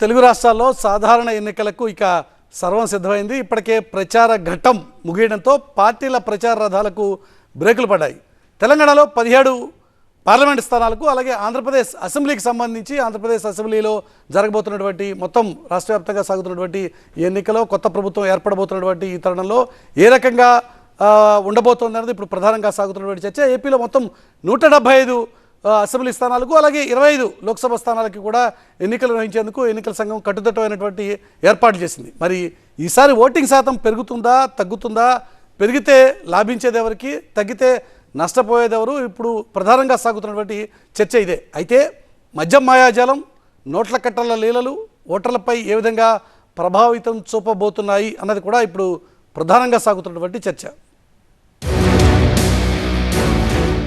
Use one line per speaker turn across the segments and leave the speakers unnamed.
తెలుగు రాష్ట్రాల్లో సాధారణ ఎన్నికలకు ఇక సర్వం సిద్ధమైంది. ఇప్పటికే ప్రచార ఘట్టం ముగియడంతో పార్టీల ప్రచార రథాలకు బ్రేకులు పడ్డాయి. తెలంగాణలో 17 పార్లమెంట్ స్థానాలకు, అలాగే ఆంధ్రప్రదేశ్ అసెంబ్లీకి సంబంధించి ఆంధ్రప్రదేశ్ అసెంబ్లీలో జరగబోతున్నటువంటి మొత్తం రాష్ట్ర వ్యాప్తంగా సాగుతున్నటువంటి ఎన్నికలో కొత్త ప్రభుత్వం ఏర్పడబోతున్నటువంటి ఈ తరుణంలో ఏ రకంగా ఉండబోతోంది అనేది ఇప్పుడు ప్రధానంగా సాగుతున్నటువంటి చర్చ. ఏపీలో మొత్తం 175 అసెంబ్లీ స్థానాలకు, అలాగే 25 లోక్సభ స్థానాలకి కూడా ఎన్నికలు నిర్వహించేందుకు ఎన్నికల సంఘం కట్టుదిట్టమైనటువంటి ఏర్పాట్లు చేసింది. మరి ఈసారి ఓటింగ్ శాతం పెరుగుతుందా, తగ్గుతుందా? పెరిగితే లాభించేది ఎవరికి, తగ్గితే నష్టపోయేది ఎవరు? ఇప్పుడు ప్రధానంగా సాగుతున్నటువంటి చర్చ ఇదే. అయితే మద్యం మాయాజాలం, నోట్ల కట్టల లీలలు ఓటర్లపై ఏ విధంగా ప్రభావితం చూపబోతున్నాయి అన్నది కూడా ఇప్పుడు ప్రధానంగా సాగుతున్నటువంటి చర్చ.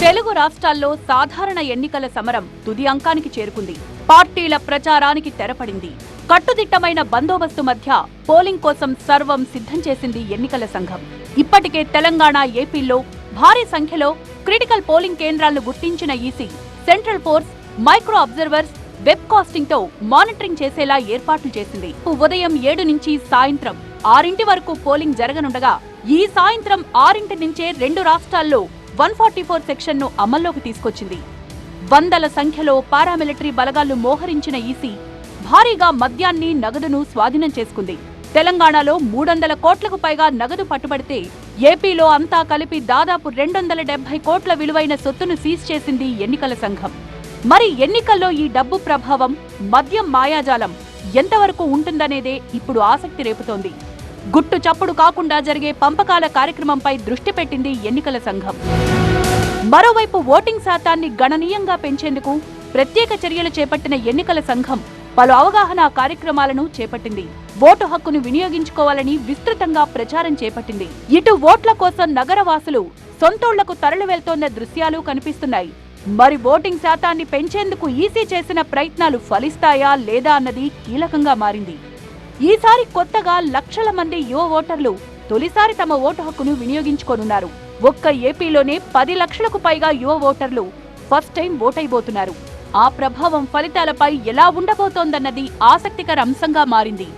తెలుగు రాష్ట్రాల్లో సాధారణ ఎన్నికల సమరం తుది అంకానికి చేరుకుంది. పార్టీల ప్రచారానికి తెరపడింది. కట్టుదిట్టమైన బందోబస్తు మధ్య పోలింగ్ కోసం సర్వం సిద్ధం చేసింది ఎన్నికల సంఘం. ఇప్పటికే తెలంగాణ, ఏపీల్లో భారీ సంఖ్యలో క్రిటికల్ పోలింగ్ కేంద్రాలను గుర్తించిన EC central force, micro observers, web casting తో మానిటరింగ్ చేసేలా ఏర్పాట్లు చేసింది. ఉదయం 7 నుంచి సాయంత్రం 6 వరకు పోలింగ్ జరగనుండగా ఈ సాయంత్రం 6 నుంచే 2 రాష్ట్రాల్లో 144 సెక్షన్ ను అమల్లోకి తీసుకొచ్చింది. వందల సంఖ్యలో పారామిలిటరీ బలగాలు మోహరించిన ఈసీ భారీగా మద్యాన్ని, నగదును స్వాధీనం చేసుకుంది. తెలంగాణలో 300 కోట్లకు పైగా నగదు పట్టుబడితే ఏపీలో అంతా కలిపి దాదాపు 270 కోట్ల విలువైన సొత్తును సీజ్ చేసింది ఎన్నికల సంఘం. మరి ఎన్నికల్లో ఈ డబ్బు ప్రభావం, మద్యం మాయాజాలం ఎంతవరకు ఉంటుందనేదే ఇప్పుడు ఆసక్తి రేపుతోంది. గుట్టు చప్పుడు కాకుండా జరిగే పంపకాల కార్యక్రమంపై దృష్టి పెట్టింది ఎన్నికల సంఘం. మరోవైపు ఓటింగ్ శాతాన్ని గణనీయంగా పెంచేందుకు ప్రత్యేక చర్యలు చేపట్టిన ఎన్నికల సంఘం పలు అవగాహన కార్యక్రమాలను చేపట్టింది. ఓటు హక్కును వినియోగించుకోవాలని విస్తృతంగా ప్రచారం చేపట్టింది. ఇటు ఓట్ల కోసం నగరవాసులు సొంతూళ్లకు తరలి వెళ్తోన్న దృశ్యాలు కనిపిస్తున్నాయి. మరి ఓటింగ్ శాతాన్ని పెంచేందుకు ఈసీ చేసిన ప్రయత్నాలు ఫలిస్తాయా లేదా అన్నది కీలకంగా మారింది. ఈసారి కొత్తగా లక్షల మంది యువ ఓటర్లు తొలిసారి తమ ఓటు హక్కును వినియోగించుకోనున్నారు. ఒక్క ఏపీలోనే 10 లక్షలకు పైగా యువ ఓటర్లు ఫస్ట్ టైం ఓటైబోతున్నారు. ఆ ప్రభావం ఫలితాలపై ఎలా ఉండబోతోందన్నది ఆసక్తికర అంశంగా మారింది.